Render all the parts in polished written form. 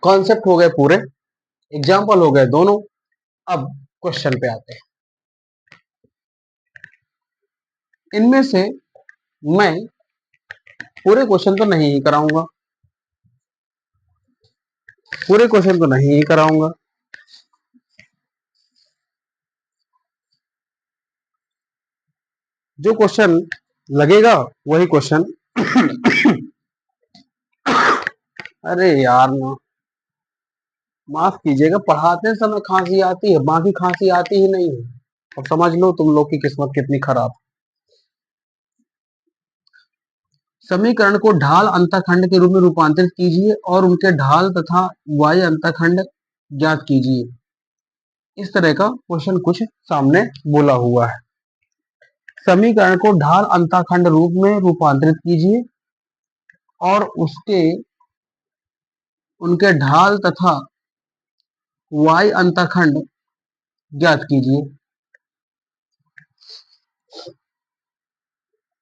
Concept हो गए पूरे, एग्जाम्पल हो गए दोनों। अब क्वेश्चन पे आते हैं। इनमें से मैं पूरे क्वेश्चन तो नहीं ही कराऊंगा, पूरे क्वेश्चन तो नहीं ही कराऊंगा। जो क्वेश्चन लगेगा वही क्वेश्चन अरे यार ना, माफ कीजिएगा, पढ़ाते समय खांसी आती है, बाकी खांसी आती ही नहीं है। अब समझ लो तुम लोग की किस्मत कितनी खराब। समीकरण को ढाल अंतःखंड के रूप में रूपांतरित कीजिए और उनके ढाल तथा y अंतःखंड ज्ञात कीजिए। इस तरह का क्वेश्चन कुछ सामने बोला हुआ है। समीकरण को ढाल अंतःखंड रूप में रूपांतरित कीजिए और उनके ढाल तथा y अंतःखंड ज्ञात कीजिए।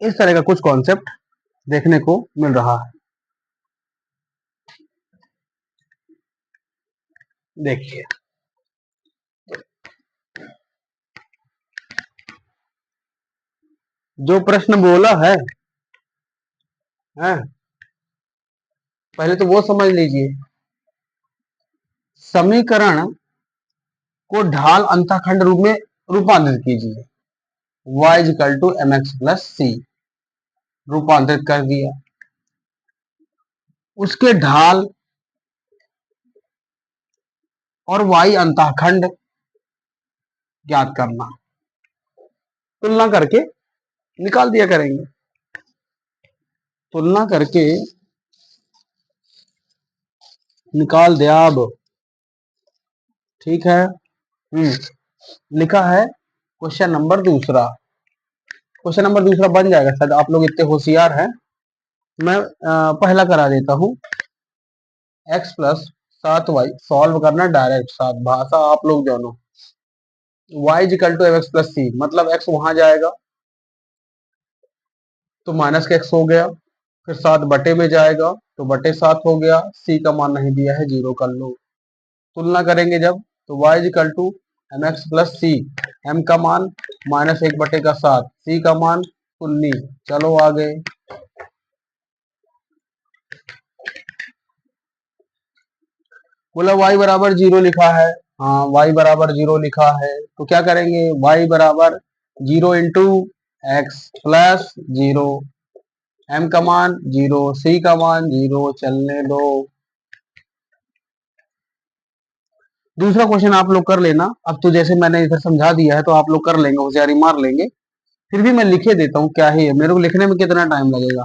इस तरह का कुछ कॉन्सेप्ट देखने को मिल रहा है। देखिए, जो प्रश्न बोला है पहले तो वो समझ लीजिए। समीकरण को ढाल अंतःखंड रूप में रूपांतरित कीजिए, y equal to mx plus C, रूपांतरित कर दिया। उसके ढाल और y अंतःखंड ज्ञात करना, तुलना करके निकाल दिया करेंगे। तुलना करके निकाल दिया। अब ठीक है। लिखा है क्वेश्चन नंबर दूसरा। क्वेश्चन नंबर दूसरा बन जाएगा, शायद आप लोग इतने होशियार हैं। मैं पहला करा देता हूं। x प्लस 7y सॉल्व करना डायरेक्ट, सात भाषा आप लोग जानो। y equal to mx plus C, मतलब x वहां जाएगा तो माइनस का x हो गया, फिर 7 बटे में जाएगा तो बटे 7 हो गया। c का मान नहीं दिया है, 0 कर लो। तुलना करेंगे जब तो y equal to mx plus c, m का मान माइनस 1 बटे का 7, c का मान 19। चलो आगे। बोला y बराबर 0 लिखा है। हाँ, y बराबर 0 लिखा है तो क्या करेंगे, y बराबर 0 इंटू एक्स प्लस 0, m का मान 0, c का मान 0। चलने दो। दूसरा क्वेश्चन आप लोग कर लेना। अब तो जैसे मैंने इधर समझा दिया है तो आप लोग कर लेंगे, होशियारी मार लेंगे। फिर भी मैं लिखे देता हूँ, क्या ही है, मेरे को लिखने में कितना टाइम लगेगा।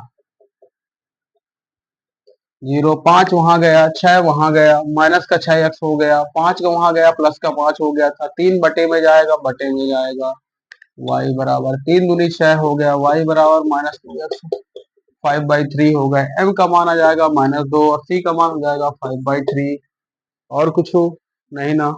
0, 5 वहां गया, 6 वहां गया, माइनस का 6x हो गया, 5 का वहां गया, प्लस का 5 हो गया था, 3 बटे में जाएगा, बटे में जाएगा। y बराबर 3 दूनी 6 हो गया, y बराबर माइनस 2x 5/3 हो गए। m का मान आ जाएगा -2 और c का मान हो जाएगा 5/3। और कुछ नहीं ना।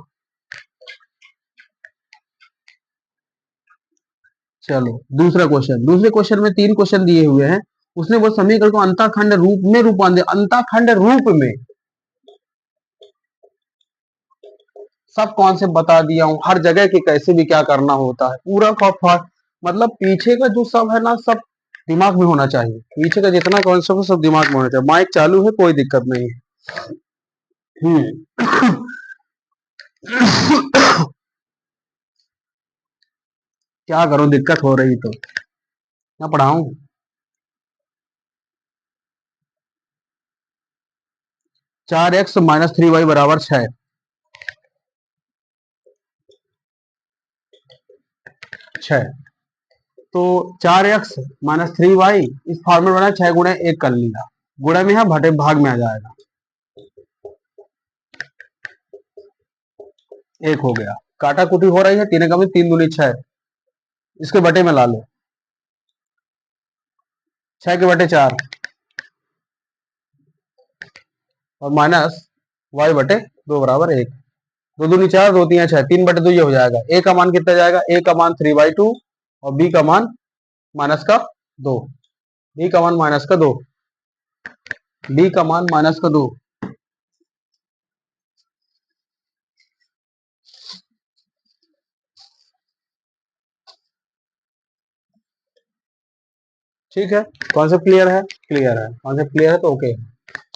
चलो दूसरा क्वेश्चन। दूसरे क्वेश्चन में 3 क्वेश्चन दिए हुए हैं। उसने वो समीकरण को अंतःखंड रूप में रूपांतरित, अंतःखंड रूप में, सब कॉन्सेप्ट बता दिया हूं, हर जगह के कैसे भी क्या करना होता है पूरा का। मतलब पीछे का जो सब है ना, सब दिमाग में होना चाहिए। पीछे का जितना कॉन्सेप्ट है सब दिमाग में होना चाहिए। माइक चालू है, कोई दिक्कत नहीं है। क्या करूं, दिक्कत हो रही तो क्या पढ़ाऊं। 4x माइनस 3y बराबर 6। तो 4x माइनस 3y इस फॉर्मूले बना, 6 गुणे 1 कर लिया, गुणे में है भटे भाग में आ जाएगा, 1 हो गया। काटा कुटी हो रही है, 3 का में 3 दूनी 6, इसके बटे में ला लो, 6 के बटे 4 और माइनस y बटे 2 बराबर 1। 2 दूनी 4, 2 3 6, 3 बटे 2 ये हो जाएगा। a का मान कितना जाएगा, a का मान 3/2 और b का मान माइनस का 2, b का मान माइनस का 2। डी का मान -2। ठीक है, कॉन्सेप्ट क्लियर है? क्लियर है, कॉन्सेप्ट क्लियर है तो ओके।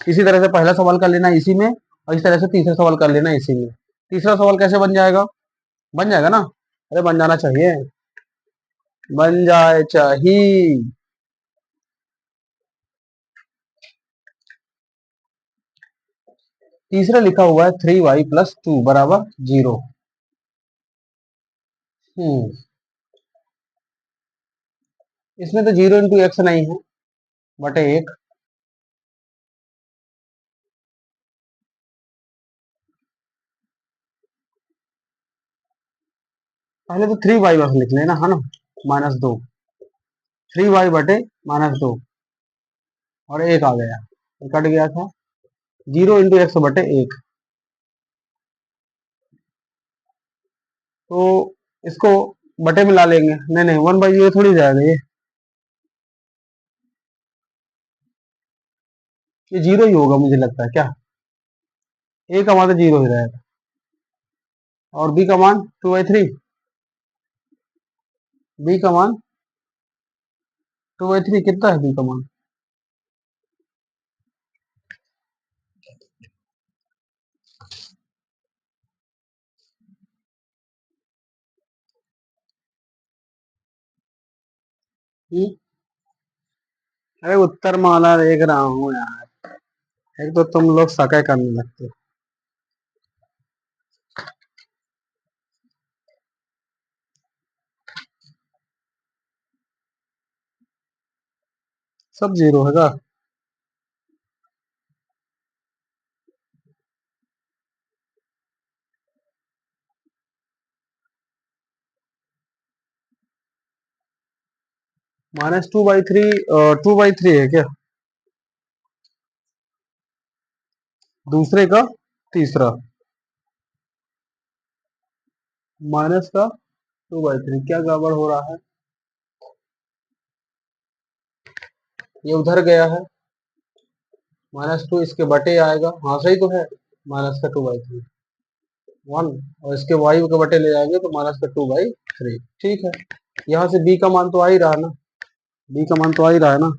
इसी तरह से पहला सवाल कर लेना इसी में, और इस तरह से तीसरा सवाल कर लेना इसी में। तीसरा सवाल कैसे बन जाएगा? बन जाएगा ना? अरे बन जाना चाहिए, बन जाए चाहिए। तीसरा लिखा हुआ है 3y+2 बराबर 0। हम्म, इसमें तो 0 × x नहीं है, बटे 1। पहले तो 3y बस लिख लेना है ना, -2। 3y बटे -2 और 1 आ गया, ये कट गया था। 0 × x बटे 1। तो इसको बटे में ला लेंगे। नहीं नहीं, 1/0 थोड़ी जाएगा ये 0 ही होगा मुझे लगता है। क्या ए का मान तो 0 ही रहेगा। और बी का मान 2/3। बी का मान 2/3 कितना है बी का मान? अरे उत्तर माला देख रहा हूँ यार, एक तो तुम लोग सके करने लगते हो। सब 0 है का? -2/3, 2/3 है क्या? दूसरे का तीसरा माइनस का 2/3, क्या गड़बड़ हो रहा है? ये उधर गया है, -2 इसके बटे आएगा। हाँ सही तो है, -2/3 1, और इसके वायु के बटे ले जाएंगे तो -2/3। ठीक है, यहाँ से बी का मान तो आ ही रहा ना, बी का मान तो आ ही रहा है ना।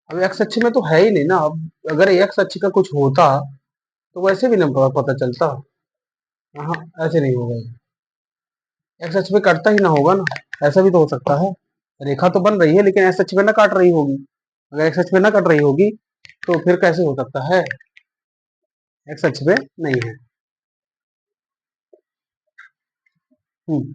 अब एक्स अक्ष में तो है ही नहीं ना। अब अगर एक्स अक्ष का कुछ होता तो वैसे भी ना पता चलता। हाँ, ऐसे नहीं होगा। एक्स अक्ष पे कटता ही ना होगा ना, ऐसा भी तो हो सकता है। रेखा तो बन रही है लेकिन एक्स अक्ष पे ना काट रही होगी। अगर एक्स अक्ष पे ना कट रही होगी तो फिर कैसे हो सकता है? एक्स अक्ष पे नहीं है। हम्म,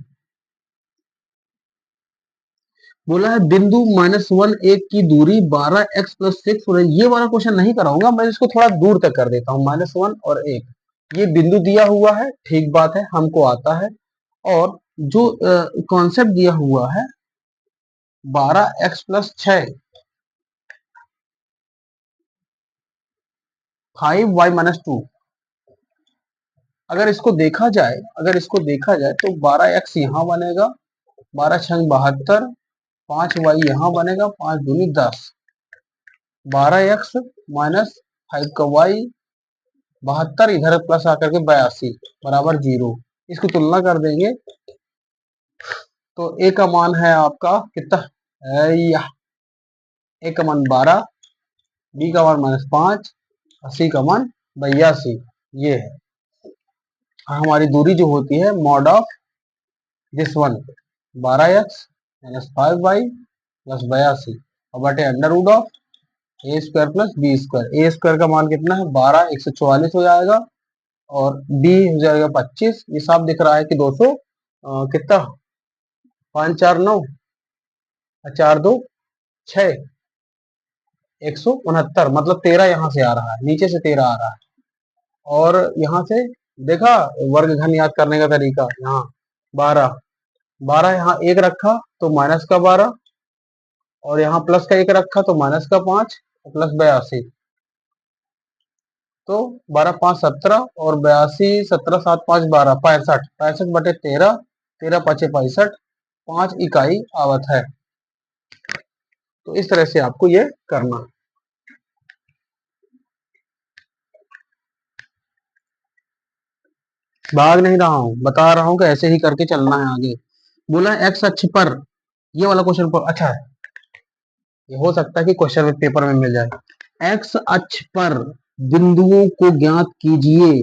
बोला है बिंदु -1 1 की दूरी 12x+6 हो रही। ये वाला क्वेश्चन नहीं कराऊंगा मैं, इसको थोड़ा दूर तक कर देता हूँ। -1 और 1 ये बिंदु दिया हुआ है, ठीक बात है, हमको आता है। और जो कॉन्सेप्ट दिया हुआ है 12x+6, 5y-2, अगर इसको देखा जाए तो 12x यहाँ बनेगा, 12×6 = 72, 5y यहाँ बनेगा, 5×2 = 10, 12x माइनस 5 का y, 72 इधर प्लस आकर के 82 बराबर 0। इसको तुलना कर देंगे तो ए का मान है आपका कितना? या ए का मान 12, बी का मान -5, और सी का मान 82। ये है हमारी दूरी जो होती है mod of this one, 12x-5y+82 और बटे under root of a² + b²। a² का मान कितना है? 12, 144 हो जाएगा, और b हो जाएगा 25। ये साफ दिख रहा है कि 200 कितना, 5 4 9 और 4 2 6, 169, मतलब 13 यहाँ से आ रहा है, नीचे से 13 आ रहा है। और यहाँ से देखा वर्ग घन याद करने का तरीका, यहाँ 12, 12 यहाँ 1 रखा तो -12, और यहाँ प्लस का 1 रखा तो -5 प्लस 82, तो 12 5 17 और 82 17 7 5 12 65, 65 बटे 13, 13 5 65, 5 इकाई आवत है। तो इस तरह से आपको ये करना है। भाग नहीं रहा हूं, बता रहा हूं कि ऐसे ही करके चलना है आगे। बोला एक्स अक्ष पर, ये वाला क्वेश्चन पर अच्छा है, ये हो सकता है कि क्वेश्चन में पेपर में मिल जाए। एक्स अक्ष पर बिंदुओं को ज्ञात कीजिए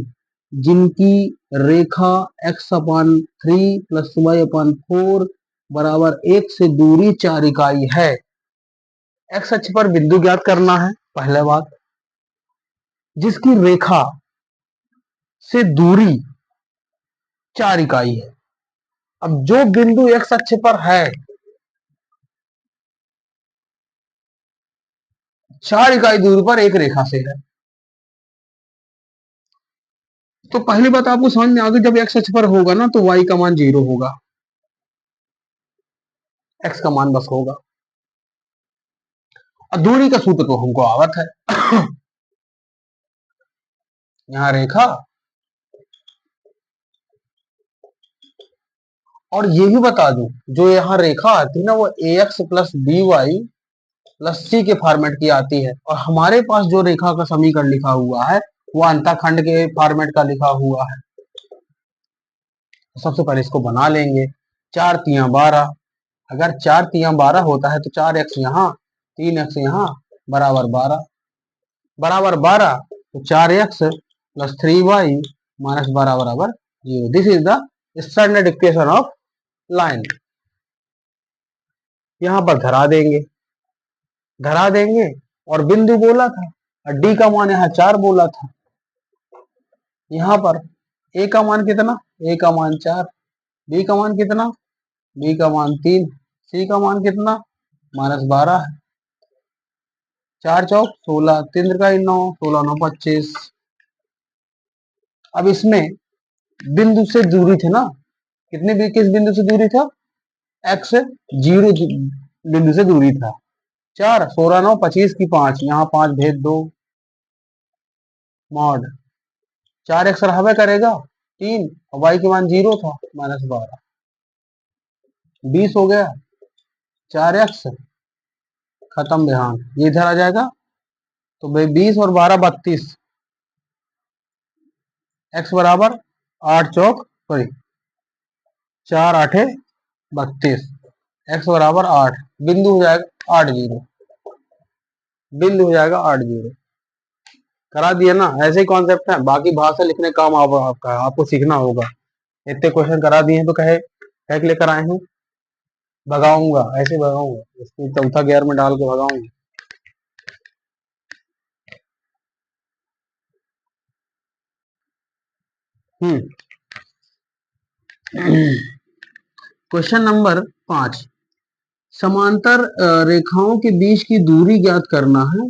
जिनकी रेखा एक्स अपान 3 प्लस वाई अपान 4 बराबर 1 से दूरी 4 इकाई है। एक्स अक्ष पर बिंदु ज्ञात करना है पहले बात, जिसकी रेखा से दूरी 4 इकाई है। अब जो बिंदु एक्स अक्ष पर है 4 इकाई दूरी पर एक रेखा से है। तो पहली बात आपको समझ में आ गई, जब एक्स अक्ष पर होगा ना तो वाई का मान 0 होगा, एक्स का मान बस होगा। और दूरी का सूत्र तो हमको आवत है। यहाँ रेखा, और ये भी बता दूं, जो यहाँ रेखा आती है ना वो A X plus B Y plus C के फॉर्मेट की आती है, और हमारे पास जो रेखा का समीकरण लिखा हुआ है वो अंतःखंड के फॉर्मेट का लिखा हुआ है। तो सबसे पहले इसको बना लेंगे। 4 तिया 12, अगर 4 तिया 12 होता है तो 4 एक्स यहाँ 3 एक्स यहाँ बराबर 12, बराबर 12, तो 4 एक्स प्लस 3 वाई माइनस 12 बराबर 0। This is the standard equation of line. यहाँ पर धरा देंगे और बिंदु बोला था, और डी का मान यहाँ 4 बोला था। यहाँ पर ए का मान कितना, ए का मान 4, बी का मान कितना, बी का मान 3, सी का मान कितना माइनस 12 है। 4 चौक 16, 3 का 9, 16 9 25। अब इसमें बिंदु से दूरी थे ना, कितने भी किस बिंदु से दूरी था, एक्स 0 बिंदु से दूरी था। 4 16 9 25 की 5, यहाँ 5 भेद 2 मॉड 4 एक्स रहबे करेगा 3, और वाई के मान 0 था माइनस 12, 20 हो गया। 4 एक्स खत्म, ध्यान ये इधर आ जाएगा, तो भाई 20 और 12 32, एक्स बराबर 8 चौक सॉरी 4 8 32, एक्स बराबर 8, बिंदु हो जाएगा 8 0, बिंदु हो जाएगा 8 0। करा दिया ना, ऐसे ही कॉन्सेप्ट है, बाकी भाषा लिखने काम आपका आपको सीखना होगा। इतने क्वेश्चन करा दिए हैं तो कहे कह के लेकर आए हैं, भगाऊंगा ऐसे भगाऊंगा, इसको चौथा गियर में डाल के भगाऊंगा। क्वेश्चन नंबर 5, समांतर रेखाओं के बीच की दूरी ज्ञात करना है।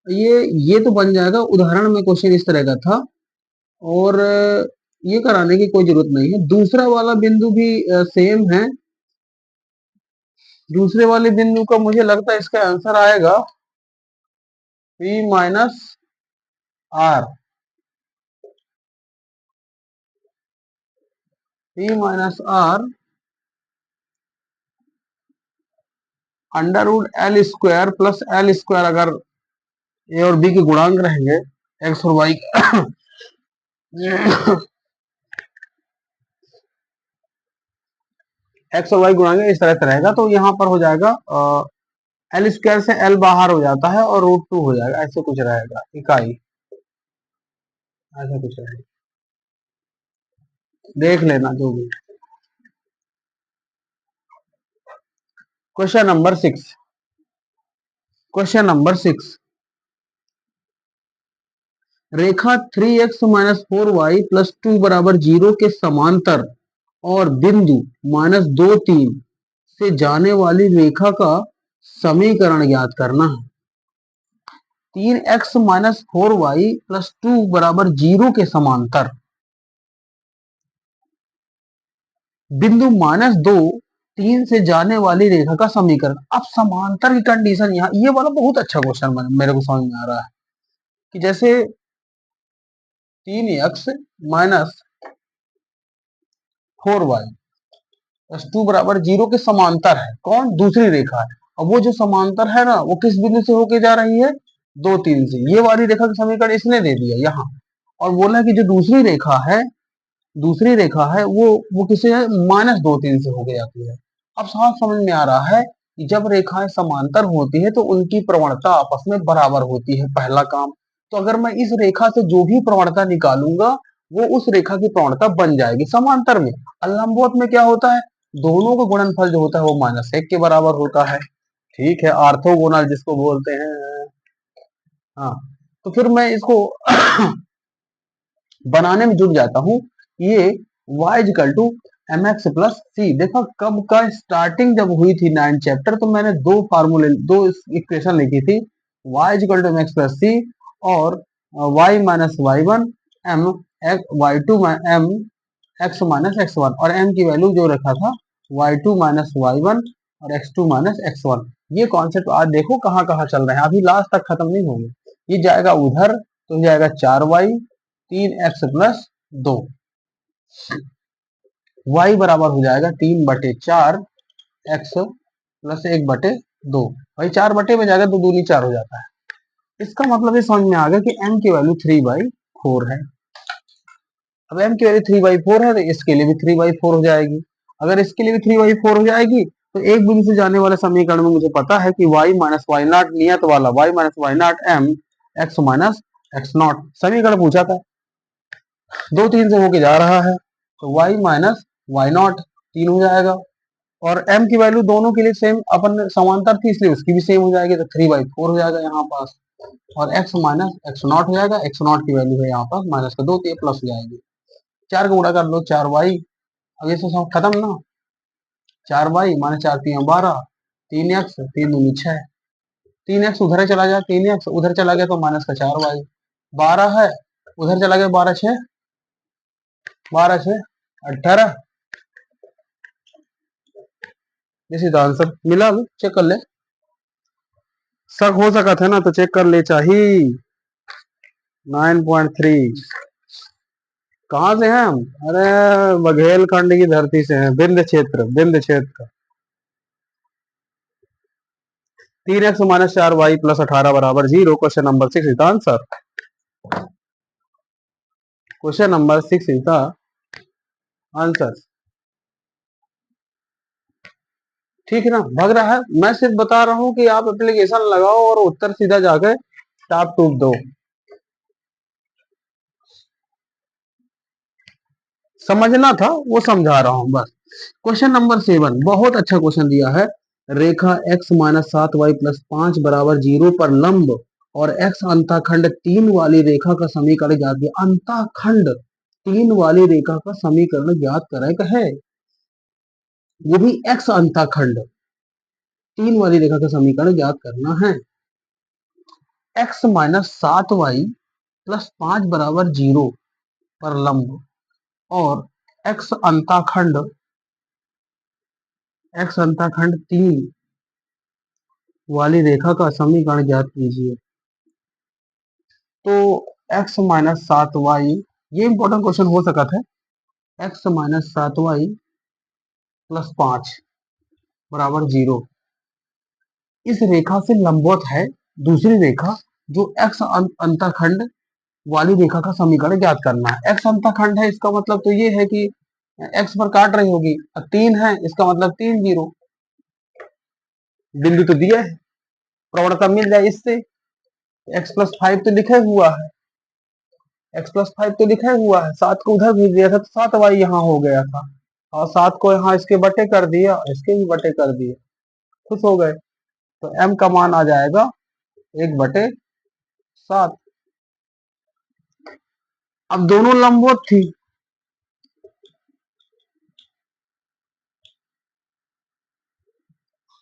ये तो बन जाएगा, उदाहरण में क्वेश्चन इस तरह का था, और ये कराने की कोई जरूरत नहीं है। दूसरा वाला बिंदु भी सेम है, दूसरे वाले बिंदु का मुझे लगता है इसका आंसर आएगा P minus R, P minus R under root L square plus L square, अगर ए और बी के गुणांक रहेंगे एक्स और वाई एक्स और वाई गुणांक इस तरह से रहेगा, तो यहाँ पर हो जाएगा एल स्क्वायर से एल बाहर हो जाता है और रूट 2 हो जाएगा, ऐसे कुछ रहेगा इकाई, ऐसा कुछ रहेगा, देख लेना जो भी। क्वेश्चन नंबर 6, क्वेश्चन नंबर 6, रेखा 3x माइनस 4y प्लस 2 बराबर 0 के समांतर और बिंदु माइनस 2 3 से जाने वाली रेखा का समीकरण ज्ञात करना है। 3x माइनस 4y प्लस 2 बराबर 0 के समांतर, बिंदु माइनस 2 3 से जाने वाली रेखा का समीकरण। अब समांतर की कंडीशन, यहाँ ये वाला बहुत अच्छा क्वेश्चन मेरे को समझ में आ रहा है, कि जैसे 3x माइनस 4y S2 बराबर 0 के समांतर है। कौन? दूसरी रेखा है। अब वो जो समांतर है ना, वो किस बिंदु से होके जा रही है? 2 3 से। ये वाली रेखा का समीकरण इसने दे दिया यहाँ, और बोला कि जो दूसरी रेखा है वो किसे है? -2 3 से होके जाती है। अब साफ समझ में आ रहा है कि जब रेखाएं समांतर होती है तो उनकी प्रवणता आपस में बराबर होती है, पहला काम। तो अगर मैं इस रेखा से जो भी प्रवणता निकालूंगा वो उस रेखा की प्रवणता बन जाएगी समांतर में। और लंबवत में क्या होता है? दोनों का गुणनफल जो होता है वो -1 के बराबर होता है। ठीक है, ऑर्थोगोनल जिसको बोलते हैं। हाँ, तो फिर मैं इसको बनाने में जुट जाता हूँ। ये y equal to M X plus C. देखो कब का स्टार्टिंग जब हुई थी 9 चैप्टर, तो मैंने दो इक्वेशन लिखी थी, y equal to M X plus C और y minus Y one M Y two M X minus X one, और m की वैल्यू जो रखा था y2 माइनस वाई वन और x2 माइनस एक्स वन। ये कॉन्सेप्ट आज देखो कहाँ कहाँ चल रहे हैं, अभी लास्ट तक खत्म नहीं होंगे। ये जाएगा उधर तो जाएगा 4y 3x प्लस 2, y बराबर हो जाएगा 3/4 x प्लस 1/2। भाई 4 बटे में जाएगा तो दूनी 4 हो जाता है। इसका मतलब ये समझ में आ गया कि m की वैल्यू 3/4 है। अब m की वैल्यू 3/4 है तो इसके लिए भी 3/4 हो जाएगी। अगर इसके लिए भी 3/4 हो जाएगी तो एक बिंदु से जाने वाले समीकरण में मुझे पता है कि y माइनस वाई नॉट नियत वाला y minus y naught m x minus x naught समीकरण पूछा था, 2 3 से होके जा रहा है तो y माइनस वाई नॉट 3 हो जाएगा, और m की वैल्यू दोनों के लिए सेम, अपन समांतर थी इसलिए उसकी भी सेम हो जाएगी, तो 3/4 हो जाएगा यहाँ पास, और x माइनस एक्स नॉट हो जाएगा। एक्स नॉट की वैल्यू है यहाँ पास -2 तो ये प्लस हो जाएगी। 4 का गुणा कर लो 4y, अब ये सब खत्म ना। 4y माइनस 4 3 12, 3x 3 दूनी 6, 3x उधर चला गया, 3x उधर चला गया तो माइनस का 4y, 12 है उधर चला गया, 12 6 दिस इज आंसर। मिला? चेक कर ले, शक हो सका था ना तो चेक कर ले चाहिए। 9.3 कहाँ से हैं हम? अरे बघेलखंड की धरती से हैं, बिंद क्षेत्र। 3x माइनस 4y प्लस 18 बराबर 0। Question number 6 is the answer. Question number 6 is the answer. ठीक है ना? भग रहा है, मैं सिर्फ बता रहा हूँ कि आप एप्लीकेशन लगाओ और उत्तर सीधा जाके टाप टूप दो। समझना था वो समझा रहा हूँ बस। क्वेश्चन नंबर 7 बहुत अच्छा क्वेश्चन दिया है। रेखा x माइनस 7y प्लस 5 बराबर 0 पर लंब और x अंताखंड 3 वाली रेखा का समीकरण ज्ञात किया। अंताखंड 3 वाली रेखा का समीकरण ज्ञात करे है, वो भी x अंताखंड 3 वाली रेखा का समीकरण ज्ञात करना है। x माइनस 7y प्लस 5 बराबर 0 पर लंब और x अंताखंड 3 वाली रेखा का समीकरण ज्ञात कीजिए। तो x माइनस 7y, ये इंपॉर्टेंट क्वेश्चन हो सका था। x माइनस 7y प्लस 5 बराबर 0 इस रेखा से लंबवत है दूसरी रेखा जो x अंतःखंड वाली रेखा का समीकरण ज्ञात करना है। x अंतःखंड है इसका मतलब तो ये है कि x पर काट रही होगी, 3 है इसका मतलब 3 0, बिंदु तो दिया है, प्रवणता मिल जाए इससे। x प्लस 5 तो लिखा हुआ है, x प्लस 5 तो लिखा हुआ है, 7 को उधर भेज दिया था तो 7y यहाँ हो गया था, और 7 को यहाँ इसके बटे कर दिया, इसके भी बटे कर दिए, खुश हो गए। तो m का मान आ जाएगा 1/7। अब दोनों लंबवत थी,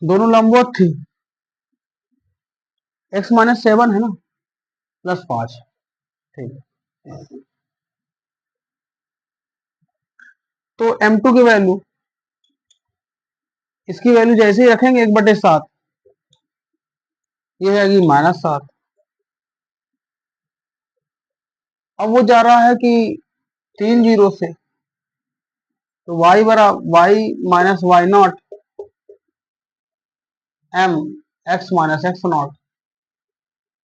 दोनों लंबवत थी। x माइनस 7 है ना, प्लस 5, ठीक है। तो m2 की वैल्यू, इसकी वैल्यू जैसे ही रखेंगे 1/7, ये आएगी -7। अब वो जा रहा है कि 3 0 से, तो y बराबर y minus y naught m x minus x naught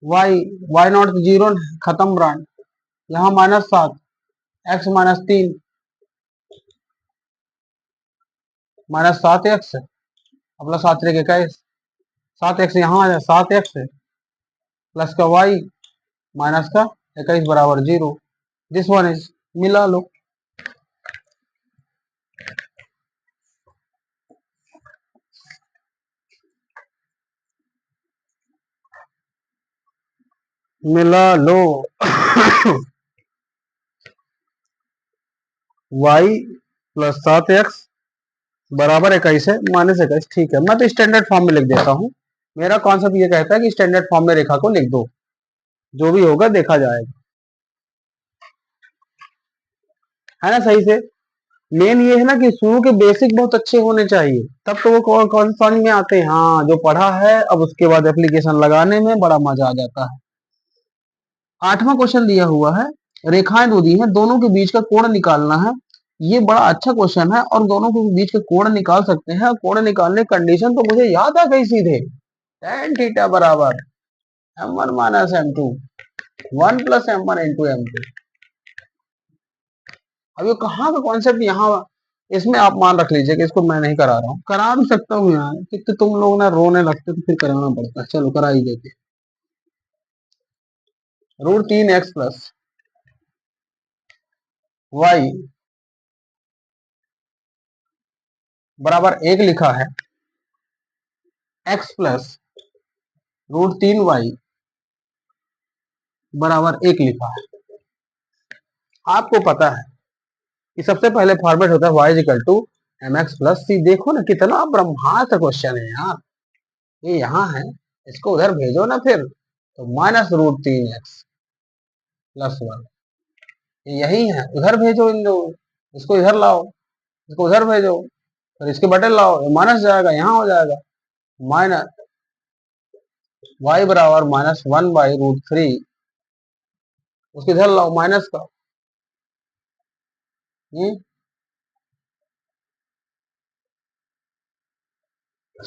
y naught zero खत्म ब्रांड, यहाँ -7 x -3 -7 x अपना 7 7x यहाँ आ जाए 7x प्लस का y माइनस का 21 बराबर 0। दिस वन इज, मिला लो। मिला लो y प्लस 7x बराबर 21 है -21। ठीक है, मैं तो स्टैंडर्ड फॉर्म में लिख देता हूँ। मेरा कॉन्सेप्ट ये कहता है कि स्टैंडर्ड फॉर्म में रेखा को लिख दो, जो भी होगा देखा जाएगा, है ना सही से। मेन ये है ना कि शुरू के बेसिक बहुत अच्छे होने चाहिए, तब तो वो कौन समझ में आते हैं। हाँ, जो पढ़ा है अब उसके बाद एप्लीकेशन लगाने में बड़ा मजा आ जाता है। 8वां क्वेश्चन दिया हुआ है, रेखाएं दो दी हैं, दोनों के बीच का कोण निकालना है। ये बड़ा अच्छा क्वेश्चन है और दोनों के बीच के कोण निकाल सकते हैं। कोण निकालने की कंडीशन तो मुझे याद आ गई सीधे, tan थीटा बराबर m1 minus m2 1 plus m1 into m2। अब ये कहाँ का कॉन्सेप्ट, यहाँ इसमें आप मान रख लीजिए कि इसको मैं नहीं करा रहा हूँ, करा भी सकता हूँ यार, क्योंकि तुम लोग ना रोने लगते तो फिर कराना पड़ता है। चलो करा ही देते। √3x प्लस वाई बराबर 1 लिखा है, x प्लस √3y बराबर 1 लिखा है। आपको पता है कि सबसे पहले फॉर्मेट होता है y equal to M X plus C. देखो ना कितना ब्रह्मांड क्वेश्चन है यार, ये यहाँ है, इसको उधर भेजो ना फिर, तो -√3x प्लस 1 यही है, उधर भेजो इन लोग, इसको इधर लाओ, इसको उधर भेजो, फिर इसके बटन लाओ, ये माइनस जाएगा, यहाँ हो जाएगा माइनस y बराबर -1/√3, उसके इधर लाओ माइनस का।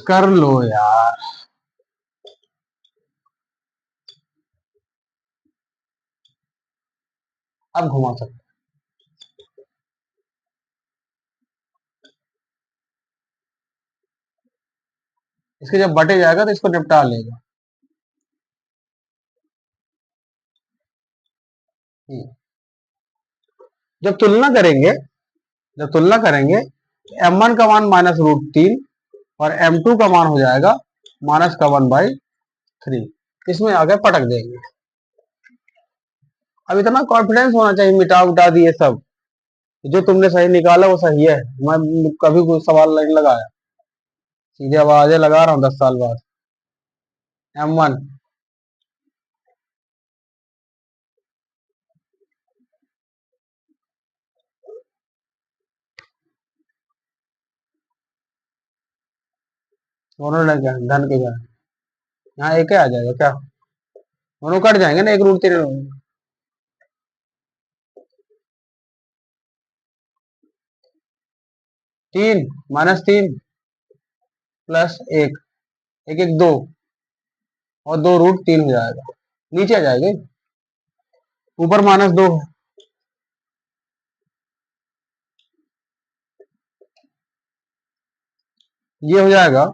कर लो यार, अब घुमा सकते। इसके जब बटे जाएगा तो इसको निपटा लेगा। जब तुलना करेंगे, m1 का मान -√3 और m2 का मान हो जाएगा -1/3। इसमें आगे पटक देंगे। अब इतना कॉन्फिडेंस होना चाहिए, मिटा उटा दिए सब, जो तुमने सही निकाला वो सही है। मैं कभी कोई सवाल नहीं लगाया, सीधे आवाजें लगा रहा हूँ 10 साल बाद। m1 दोनों धन के घर, यहाँ एक ही आ जाएगा क्या, दोनों कट जाएंगे ना, 1√3 3 -3 प्लस 1 1 1 2 और 2√3 हो जाएगा, नीचे आ जाएगा, ऊपर -2 है, ये हो जाएगा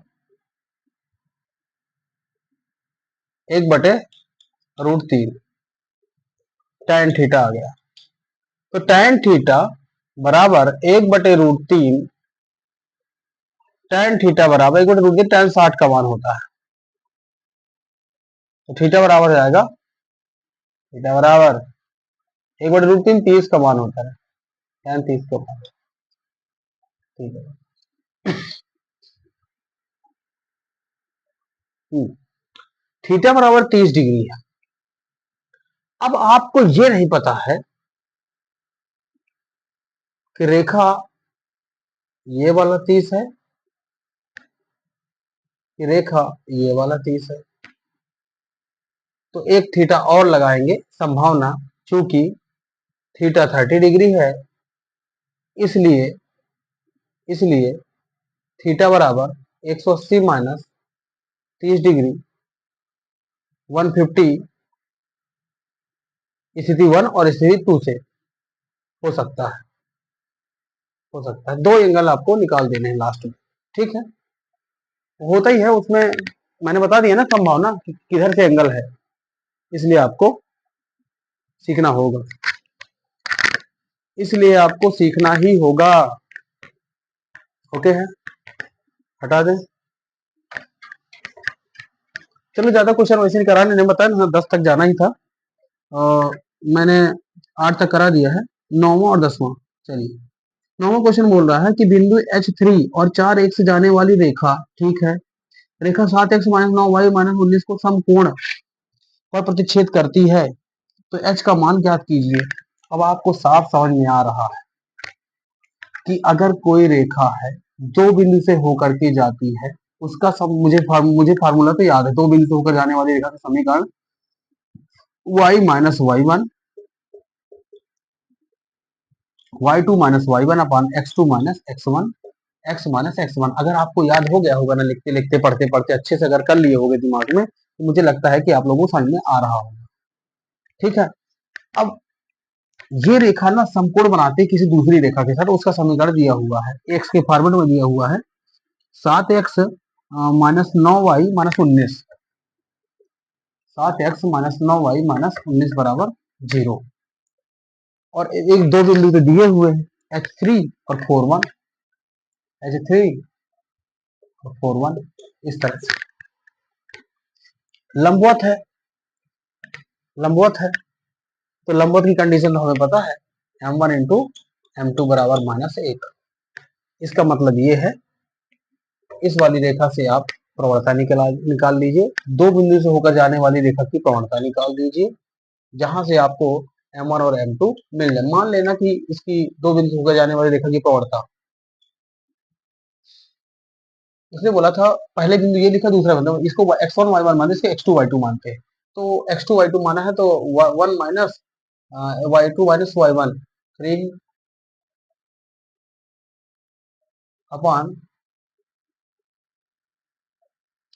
1/√3। tan थीटा आ गया, तो tan थीटा बराबर 1/√3, tan थीटा बराबर 1/√3, tan 60 का मान होता है, तो थीटा बराबर हो जाएगा, थीटा बराबर 1/√3 30 का मान होता है, tan 30 का मान। ठीक है, थीटा बराबर 30 डिग्री है। अब आपको ये नहीं पता है कि रेखा ये वाला 30 है कि रेखा ये वाला 30 है, तो एक थीटा और लगाएंगे संभावना, चूंकि थीटा 30 डिग्री है, इसलिए इसलिए थीटा बराबर 180 माइनस 30 डिग्री 150 स्थिति 1 और स्थिति 2 से हो सकता है। दो एंगल आपको निकाल देने हैं लास्ट में, ठीक है। होता ही है उसमें, मैंने बता दिया ना संभावना कि किधर से एंगल है, इसलिए आपको सीखना होगा, इसलिए आपको सीखना ही होगा। ओके है, हटा दें। चलो ज्यादा क्वेश्चन वैसे नहीं कराने, नहीं बताया ना 10 तक जाना ही था, मैंने 8 तक करा दिया है, 9वां और 10वां। चलिए 9वां क्वेश्चन बोल रहा है कि बिंदु H3 और 4 से जाने वाली रेखा, ठीक है, रेखा 7x माइनस 9y माइनस 19 को समकोण पर प्रतिच्छेद करती है, तो h का मान ज्ञात कीजिए। अब आपको साफ समझ में आ रहा है कि अगर कोई रेखा है दो बिंदु से होकर के जाती है, उसका सब मुझे फार्मूला तो याद है, दो बिंदु से होकर जाने वाली रेखा का समीकरण y minus y1 y2 minus y1 अपान x2 minus x1 x minus x1। अगर आपको याद हो गया होगा ना, लिखते लिखते पढ़ते पढ़ते अच्छे से अगर कर लिए होगे दिमाग में, तो मुझे लगता है कि आप लोगों को समझ में आ रहा होगा, ठीक है। अब ये रेखा ना समकोण बनाते हैं किसी दूसरी रेखा के साथ, उसका समीकरण दिया हुआ है, एक्स के फॉर्मेट में दिया हुआ है 7x minus 9y minus 19, 7x minus 9y minus 19 बराबर 0। और एक दो बिंदु तो दिए हुए हैं H3 और 4 1, H3 और 4 1, इस तरह से लंबवत है, लंबवत है, तो लंबवत की कंडीशन तो हमें पता है, m1 इंटू m2 बराबर -1। इसका मतलब ये है इस वाली रेखा से आप प्रवणता निकाल लीजिए, दो बिंदु से होकर जाने वाली रेखा की प्रवणता निकाल दीजिए, जहां से आपको m1 और m2 मिल जाए। मान लेना कि इसकी दो बिंदु से होकर जाने वाली रेखा की प्रवणता, उसने बोला था पहले बिंदु ये लिखा, दूसरा बिंदु इसको x1 y1 मानते, इसको x2 y2 मानते हैं, तो x2 y2 माना है तो 1 minus y2 minus y1 3 upon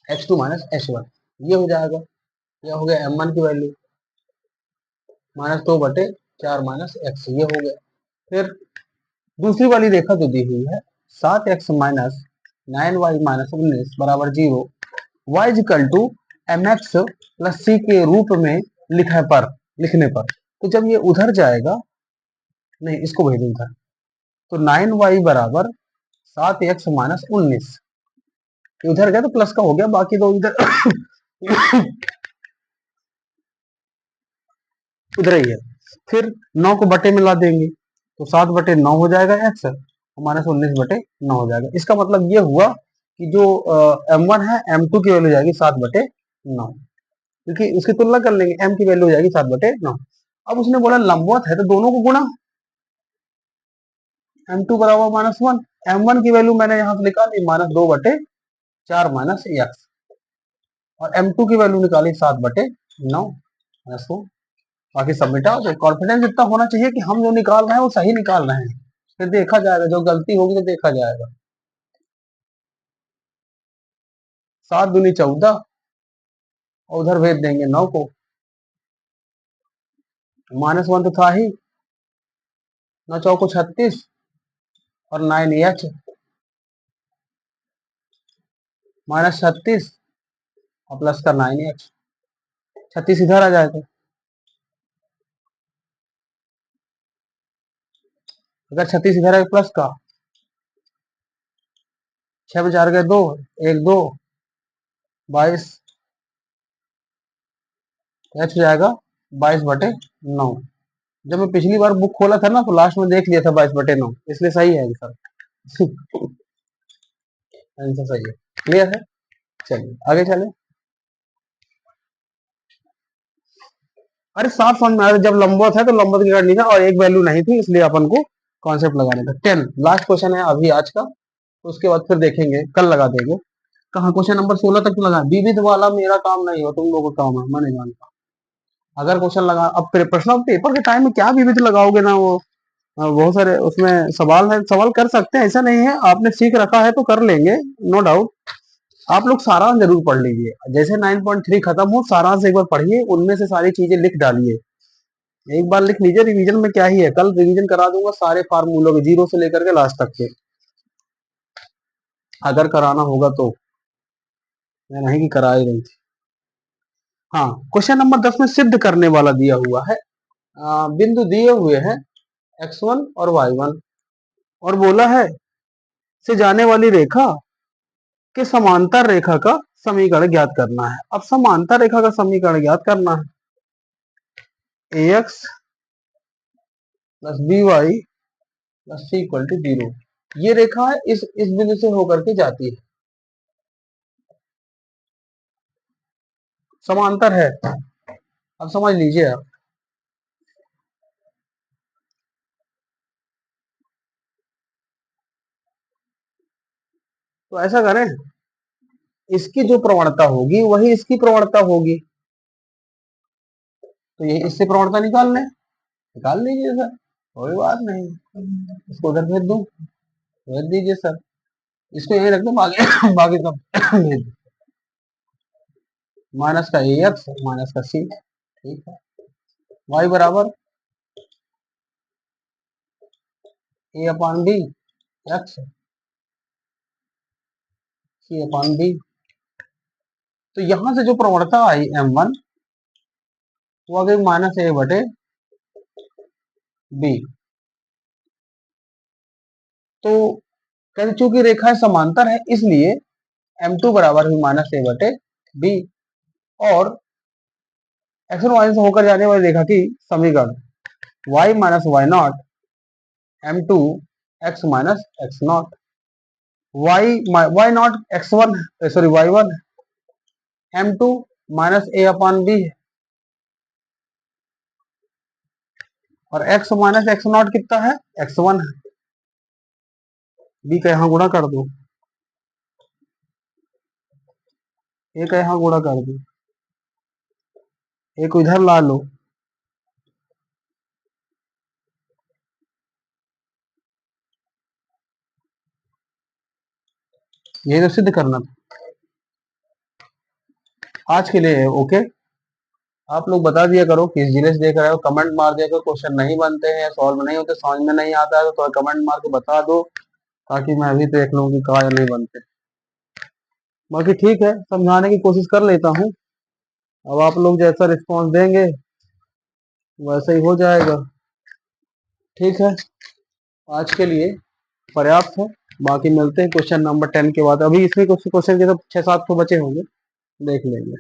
x2 minus h1, ये हो जाएगा, ये हो गया m1 की वैल्यू -2/4 माइनस x, ये हो गया। फिर दूसरी वाली रेखा जो दी हुई है 7x माइनस 9y माइनस 19 बराबर 0, y equal to mx plus c के रूप में लिखने पर, तो जब ये उधर जाएगा, नहीं इसको भेज उधर, तो 9y बराबर 7x माइनस 19, उधर गया तो प्लस का हो गया, बाकी दो इधर उधर ही है। फिर 9 को बटे में ला देंगे तो 7/9 हो जाएगा x, माइनस 19/9 हो जाएगा। इसका मतलब ये हुआ कि जो m1 है m2 की वैल्यू जाएगी 7/9, क्योंकि उसकी तुलना कर लेंगे, m की वैल्यू हो जाएगी 7/9। अब उसने बोला लंबवत है तो दोनों को गुणा, m2 बराबर -1, m1 की वैल्यू मैंने यहाँ से निकाली -2/4 माइनस एक्स, और m2 की वैल्यू निकाली 7/9 माइनस 1। बाकी सब मिटा दो। कॉन्फिडेंस इतना होना चाहिए कि हम जो निकाल रहे हैं वो सही निकाल रहे हैं, फिर देखा जाएगा, जो गलती होगी तो देखा जाएगा। 7 दूनी 14 और उधर भेज देंगे 9 को, -1 तो था ही, 9 चौको 36 और 9h -36 और प्लस का 9h, 36 इधर आ जाएगा। अगर 36 इधर है प्लस का, 6 में 4 गए 2, 1 2 22, h हो जाएगा 22/9। जब मैं पिछली बार बुक खोला था ना तो लास्ट में देख लिया था 22/9, इसलिए सही है आंसर। आंसर सही है, क्लियर है। चलिए आगे चले। अरे साफ समझ में आ रहा है, जब लंबवत है तो लंबवत की कंडीशन और एक वैल्यू नहीं थी, इसलिए अपन को कॉन्सेप्ट लगाने का। 10 लास्ट क्वेश्चन है अभी आज का, तो उसके बाद फिर देखेंगे, कल लगा देंगे। कहा क्वेश्चन नंबर 16 तक लगा, विविध वाला मेरा काम नहीं हो, तुम लोगों का काम है, मैं नहीं जानता। अगर क्वेश्चन लगा, अब प्रश्न पेपर के टाइम में क्या विविध लगाओगे ना, वो बहुत सारे उसमें सवाल है, सवाल कर सकते हैं, ऐसा नहीं है, आपने सीख रखा है तो कर लेंगे, नो डाउट। आप लोग सारांश जरूर पढ़ लीजिए, जैसे 9.3 खत्म हो सारांश एक बार पढ़िए, उनमें से सारी चीजें लिख डालिए, एक बार लिख लीजिए। रिवीजन में क्या ही है, कल रिवीजन करा दूंगा सारे फार्मूलों के, जीरो से लेकर के लास्ट तक के, अगर कराना होगा तो। मैं नहीं कि करा ही रही थी। हाँ, क्वेश्चन नंबर 10 में सिद्ध करने वाला दिया हुआ है। बिंदु दिए हुए हैं x1 और y1, और बोला है से जाने वाली रेखा के समांतर रेखा का समीकरण ज्ञात करना है। अब समांतर रेखा का समीकरण ज्ञात करना है, ax plus B Y plus c equal to 0। ये रेखा है, इस बिंदु से होकर के जाती है, समांतर है। अब समझ लीजिए आप, तो ऐसा करें, इसकी जो प्रवणता होगी वही इसकी प्रवणता होगी, तो ये इससे प्रवणता निकाल लें, निकाल लीजिए सर, कोई बात नहीं। इसको उधर भेज दूं, भेज दीजिए सर, इसको यहीं रख दो, बाकी बाकी सब भेज दो। माइनस का ए एक्स माइनस का सी, ठीक है। वाई बराबर ए अपॉन बी एक्स सी अपॉन बी। तो यहां से जो प्रवणता आई m1 वो आ गई माइनस ए बटे बी। तो कहते चूंकि रेखाएं समांतर है इसलिए m2 बराबर हुई माइनस ए बटे बी, और एक्स और वाई से होकर जाने वाली रेखा की समीकरण y minus y naught m2 x minus x naught, y naught x1 sorry y1 m2 minus A upon B है, और x माइनस एक्स नॉट कितना है, x1 है। बी का यहाँ गुणा कर दो, ए का यहाँ गुणा कर दो, एक इधर ला लो, ये तो सिद्ध करना था। आज के लिए ओके। आप लोग बता दिया करो किस जिले से देख रहे हो, कमेंट मार दिया करो, क्वेश्चन नहीं बनते हैं, सॉल्व नहीं होते, समझ में नहीं आता है तो कमेंट मार के बता दो, ताकि मैं अभी देख लूँ कि कहा या नहीं बनते। बाकी ठीक है, समझाने की कोशिश कर लेता हूँ, अब आप लोग जैसा रिस्पॉन्स देंगे वैसे ही हो जाएगा। ठीक है, आज के लिए पर्याप्त है, बाकी मिलते हैं क्वेश्चन नंबर 10 के बाद। अभी इसमें कुछ क्वेश्चन के तो 6-7 तो बचे होंगे, देख लेंगे।